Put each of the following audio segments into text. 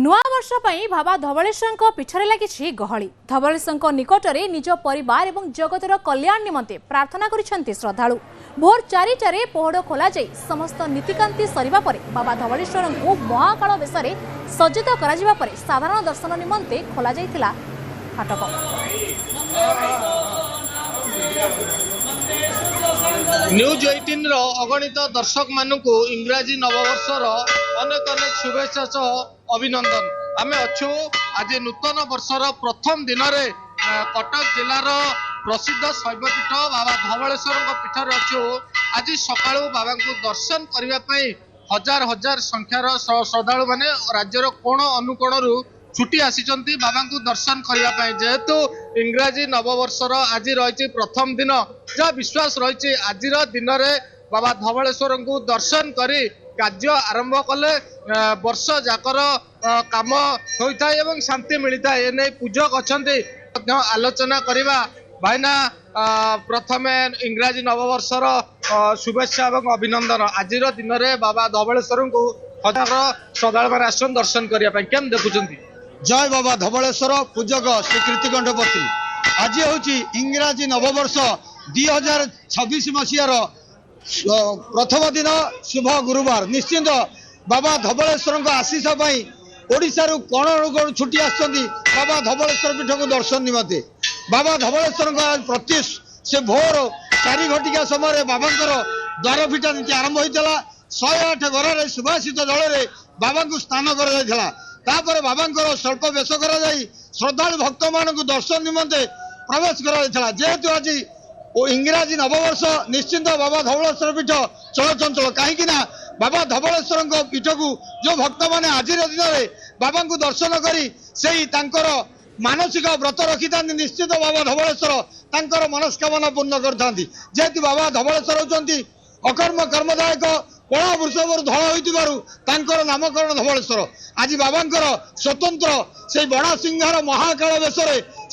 नुआ वर्ष पर बाबा धवलेश्वर पीछे लगी गहली। धवलेश्वर निकटने निज परिवार और जगतर कल्याण निमंते प्रार्थना करिसेंति श्रद्धालु। भोर 4टार पहड़ खोल समस्त नीतिकांति सरिबा परे बाबा धवलेश्वर को महाकाल बेश सज्जित कर साधारण दर्शन निमंते खोल फाटक। न्यूज 18 अगणित दर्शक मानक इंग्राजी नववर्षर अनेक अनेक शुभेच्छा सह अभिनंदन। आम अच्छु आज नूतन वर्षर प्रथम दिन में कटक जिलार प्रसिद्ध शैवपीठ बाबा धवलेश्वर पीठर अच्छु। आज सकाळु बाबा को दर्शन करने हजार हजार संख्यार श्रद्धालु माने राज्यर कोण अनुकोण छुट्टी आसीचंती बाबा को दर्शन करने। जेहेतु इंग्राजी नववर्षर आज रही प्रथम दिन, जहाँ विश्वास रही आज दिन में बाबा धवलेश्वर को दर्शन करी कार्य आरंभ कले वर्ष जाकर काम होता है शांति मिलता है। एने पूजक अच्छा आलोचना करवा भाईना। प्रथमे इंग्राजी नववर्षर शुभेच्छा और अभिनंदन। आज दिन में बाबा धवलेश्वर को हजार श्रद्धालु मैंने आसन दर्शन करने केम देखुंत। जय बाबा धवलेश्वर पूजक श्री कीर्तिकंठपति। आज हूँ इंग्राजी नववर्ष 2026 मसीहार प्रथम दिन शुभ गुरुवार। निश्चिंत बाबा धवलेश्वर आशीष ओडिशा कोण अनुकोण छुट्टी आसुँच बाबा धवलेश्वर पीठ को दर्शन निमंते। बाबा धवलेश्वर प्रत्युष से भोर 4 घटिका समय बाबा द्वार फिटा नीति आरंभ होता। 108 घर सुभाषित जल में बाबा को स्नान कर बाबा स्वल्प बेश कर श्रद्धालु भक्त मान दर्शन निमंते प्रवेश कर। जेहेतु आज इंग्राजी नववर्ष निश्चिंत बाबा धवलेश्वर पीठ चलचंचल कहीं बाबा धवलेश्वर पीठ को जो भक्त मैंने आज दिन में बाबा को दर्शन कर मानसिक व्रत रखी था। निश्चित बाबा धवलेश्वर मनस्कामना पूर्ण करते। बाबा धवलेश्वर होती अकर्म कर्मदायक कला वृषभ धल होकर नामकरण धवलेश्वर। आज बाबा स्वतंत्र से बड़ा सिंहार महाकाल बेश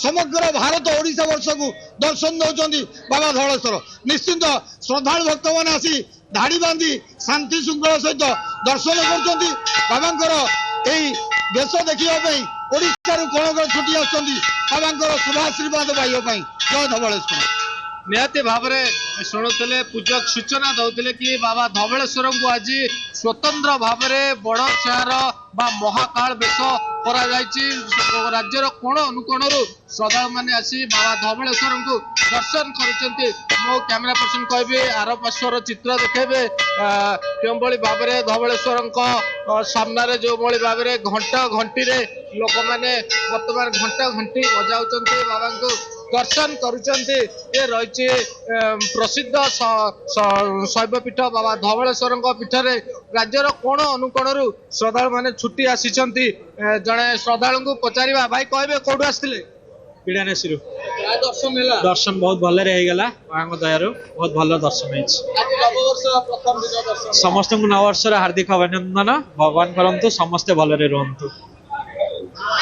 समग्र भारत ओडिशा वर्ष को दर्शन दौरान बाबा धवलेश्वर। निश्चिंत श्रद्धालु भक्त मैंने आसी धाड़ी बांधी शांति श्रृंखला सहित दर्शन कर बाबा बेश देखापी ओडिशा कोण कोण छुट्टी आबा शुभाशीर्वाद पाइबापी। जय धवलेश्वर। निहाती भाव में शुणुले पूजक सूचना दौले कि बाबा धवलेश्वर को आज स्वतंत्र भाव में बड़ शहर बा महाकाल बेश करा राज्यर कोण अनुकोण श्रद्धालु मैंने आसी बाबा धवलेश्वर को दर्शन कर। मो कैमेरा पर्सन कहे आर पार्श्वर चित्र देखेबे क्यों भाव में धवलेश्वर सामने जो भाव में घंटा घंटी लोक मैंने बर्तमान घंटा घंटी बजाऊँ बाबा को दर्शन करुचंती। ये रही प्रसिद्ध शैवपीठ बाबा धवलेश्वर पीठर राज्यर कोण अनुकोण श्रद्धालु मैंने छुट्टी आसी। जड़े श्रद्धालु को पचारा भाई कहे कौटू आसते पीड़ानेसी दर्शन दर्शन बहुत भल दयार बहुत भल दर्शन समस्त नववर्ष हार्दिक अभिनंदन। भगवान करंतु समस्ते भलरे रुहंतु।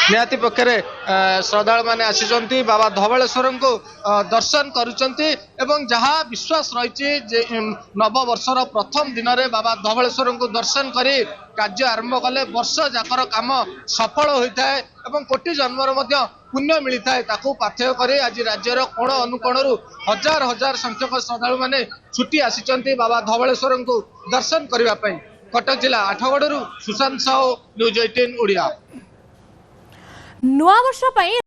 निहाती पक्षरे श्रद्धालु मैंने आसी बाबा धवलेश्वर को दर्शन करुचंती एवं जहाँ विश्वास रही नववर्षर प्रथम दिन में बाबा धवलेश्वर को दर्शन करी कार्य आरंभ कले वर्ष जाकर काम सफल होता है एवं कोटि जन्मर मध्य पुण्य मिलता है। ताकू पाथेय कर आज राज्यर कोण अनुकोण हजार हजार संख्यक श्रद्धालु मैंने छुट्टी आसी बाबा धवलेश्वर को दर्शन करने। कटक जिला आठगड़ू सुशांत साहू, न्यूज 18 ओडिया। नुआ वर्ष